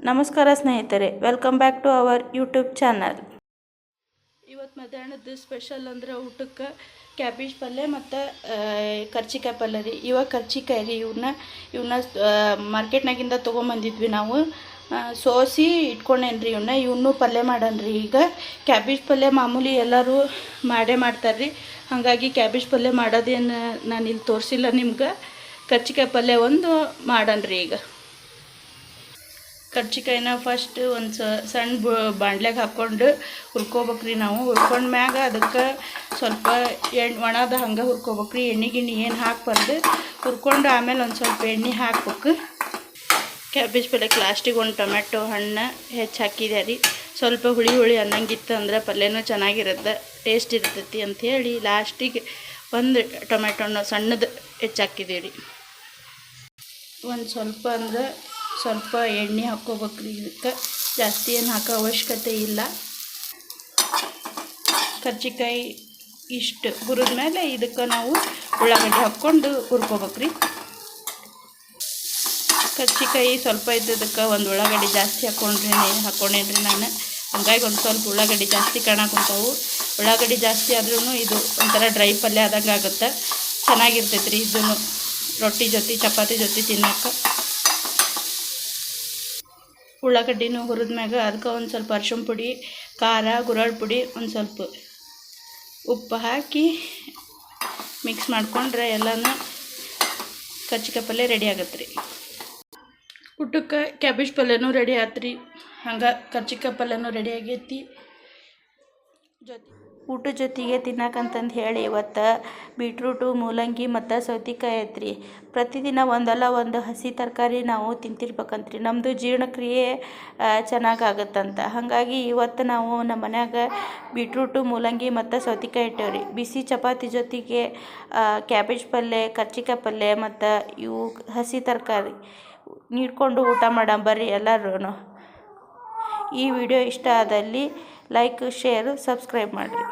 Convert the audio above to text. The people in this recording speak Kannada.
ನಮಸ್ಕಾರ ಸ್ನೇಹಿತರೆ, welcome back to our YouTube channel. ಇವತ್ತು ಮಧ್ಯಾಹ್ನದ ಸ್ಪೆಷಲ್ ಅಂದ್ರೆ ಊಟಕ್ಕೆ ಕ್ಯಾಬೇಜ್ ಪಲ್ಯ ಮತ್ತು ಕರ್ಚಿಕಾಯಿ ಪಲ್ಯ ರೀ. ಇವಾಗ ಕರ್ಚಿಕಾಯಿ ರೀ, ಇವನ್ನ ಮಾರ್ಕೆಟ್ನಾಗಿಂದ ತೊಗೊಂಬಂದಿದ್ವಿ ನಾವು. ಸೋಸಿ ಇಟ್ಕೊಂಡೇನ್ರಿ ಇವನ್ನೂ ಪಲ್ಯ ಮಾಡನ್ರಿ. ಈಗ ಕ್ಯಾಬೇಜ್ ಪಲ್ಯ ಮಾಮೂಲಿ ಎಲ್ಲರೂ ಮಾಡ್ತಾರೆ ರೀ. ಹಾಗಾಗಿ ಕ್ಯಾಬೇಜ್ ಪಲ್ಯ ಮಾಡೋದೇನು ನಾನು ಇಲ್ಲಿ ತೋರಿಸಿಲ್ಲ ನಿಮ್ಗೆ. ಕರ್ಚಿಕಾಯಿ ಪಲ್ಯ ಒಂದು ಮಾಡನ್ರಿ. ಈಗ ಕರ್ಚಿಕಾಯಿನ ಫಸ್ಟ್ ಒಂದು ಸಣ್ಣ ಬಾಂಡ್ಲೆಗೆ ಹಾಕ್ಕೊಂಡು ಹುರ್ಕೋಬೇಕ್ರಿ ನಾವು. ಹುರ್ಕೊಂಡ ಮ್ಯಾಗ ಅದಕ್ಕೆ ಸ್ವಲ್ಪ ಒಣದ ಹಂಗೆ ಹುರ್ಕೋಬೇಕ್ರಿ. ಎಣ್ಣೆ ಗಿಣ್ಣೆ ಏನು ಹಾಕ್ಬಾರ್ದು. ಹುರ್ಕೊಂಡು ಆಮೇಲೆ ಒಂದು ಸ್ವಲ್ಪ ಎಣ್ಣೆ ಹಾಕ್ಬೇಕು. ಕ್ಯಾಬೇಜ್ ಪಲ್ಯಕ್ಕೆ ಲಾಸ್ಟಿಗೆ ಒಂದು ಟೊಮೆಟೊ ಹಣ್ಣು ಹೆಚ್ಚು ಹಾಕಿದೆ ರೀ. ಸ್ವಲ್ಪ ಹುಳಿ ಅನ್ನಂಗಿತ್ತು ಅಂದ್ರೆ ಪಲ್ಯನೂ ಚೆನ್ನಾಗಿರುತ್ತೆ, ಟೇಸ್ಟ್ ಇರ್ತೈತಿ ಅಂಥೇಳಿ ಲಾಸ್ಟಿಗೆ ಒಂದು ಟೊಮೆಟೊ ಹಣ್ಣು ಸಣ್ಣದು ಹೆಚ್ಚು ಹಾಕಿದ್ದೀವಿ ರೀ. ಒಂದು ಸ್ವಲ್ಪ ಅಂದ್ರೆ ಸ್ವಲ್ಪ ಎಣ್ಣೆ ಹಾಕ್ಕೋಬೇಕ್ರಿ. ಇದಕ್ಕೆ ಜಾಸ್ತಿ ಏನು ಹಾಕೋ ಅವಶ್ಯಕತೆ ಇಲ್ಲ. ಕರ್ಚಿಕಾಯಿ ಇಷ್ಟು ಹುರಿದ ಮೇಲೆ ಇದಕ್ಕೆ ನಾವು ಉಳ್ಳಾಗಡ್ಡೆ ಹಾಕ್ಕೊಂಡು ಹುರ್ಕೋಬೇಕ್ರಿ. ಕರ್ಚಿಕಾಯಿ ಸ್ವಲ್ಪ ಇದ್ದದಕ್ಕೆ ಒಂದು ಉಳ್ಳಾಗಡ್ಡೆ ಜಾಸ್ತಿ ಹಾಕ್ಕೊಂಡೇನ್ರಿ ನಾನು. ಹಂಗಾಗಿ ಒಂದು ಸ್ವಲ್ಪ ಉಳ್ಳಾಗಡ್ಡೆ ಜಾಸ್ತಿ ಕಾಣಕೊಂತಾವು. ಉಳ್ಳಾಗಡ್ಡೆ ಜಾಸ್ತಿ ಆದ್ರೂ ಇದು ಒಂಥರ ಡ್ರೈ ಪಲ್ಯ ಆದಂಗೆ ಆಗುತ್ತೆ, ಚೆನ್ನಾಗಿರ್ತೈತೆ ರೀ. ಇದನ್ನು ರೊಟ್ಟಿ ಜೊತೆ ಚಪಾತಿ ಜೊತೆ ತಿನ್ನೋಕೆ. ಉಳ್ಳಾಗಡ್ಡಿನೂ ಹುರಿದ್ಮ್ಯಾಗ ಅದಕ್ಕೆ ಒಂದು ಸ್ವಲ್ಪ ಅರ್ಶಿಣ ಪುಡಿ, ಖಾರ, ಗುರಾಳ್ ಪುಡಿ, ಒಂದು ಸ್ವಲ್ಪ ಉಪ್ಪು ಹಾಕಿ ಮಿಕ್ಸ್ ಮಾಡ್ಕೊಂಡ್ರೆ ಎಲ್ಲನೂ ಕರ್ಚಿಕಾಯಿ ಪಲ್ಯ ರೆಡಿ ಆಗತ್ತೆ ರೀ. ಊಟಕ್ಕೆ ಕ್ಯಾಬೇಜ್ ಪಲ್ಯನೂ ರೆಡಿ ಆತ್ರಿ. ಹಂಗೆ ಕರ್ಚಿಕಾಯಿ ಪಲ್ಯನೂ ರೆಡಿ ಆಗೈತಿ. ಊಟದ ಜೊತೆಗೆ ತಿನ್ನಕಂತಂದು ಹೇಳಿ ಇವತ್ತು ಬೀಟ್ರೂಟು, ಮೂಲಂಗಿ ಮತ್ತು ಸೌತೆಕಾಯಿ ಐತ್ರಿ. ಪ್ರತಿದಿನ ಒಂದಲ್ಲ ಒಂದು ಹಸಿ ತರಕಾರಿ ನಾವು ತಿಂತಿರ್ಬೇಕಂತ್ರಿ. ನಮ್ಮದು ಜೀರ್ಣಕ್ರಿಯೆ ಚೆನ್ನಾಗಾಗತ್ತಂತ. ಹಾಗಾಗಿ ಇವತ್ತು ನಾವು ನಮ್ಮ ಮನ್ಯಾಗ ಬೀಟ್ರೂಟು, ಮೂಲಂಗಿ ಮತ್ತು ಸೌತೆಕಾಯಿ ಇಟ್ಟೇವ್ರಿ. ಬಿಸಿ ಚಪಾತಿ ಜೊತೆಗೆ ಕ್ಯಾಬೇಜ್ ಪಲ್ಯ, ಕರ್ಚಿಕಾಯಿ ಪಲ್ಯ ಮತ್ತು ಇವು ಹಸಿ ತರಕಾರಿ ನೀಡ್ಕೊಂಡು ಊಟ ಬರ್ರಿ ಎಲ್ಲರೂ. ಈ ವಿಡಿಯೋ ಇಷ್ಟ ಆದಲ್ಲಿ ಲೈಕ್, ಶೇರ್, ಸಬ್ಸ್ಕ್ರೈಬ್ ಮಾಡಿರಿ.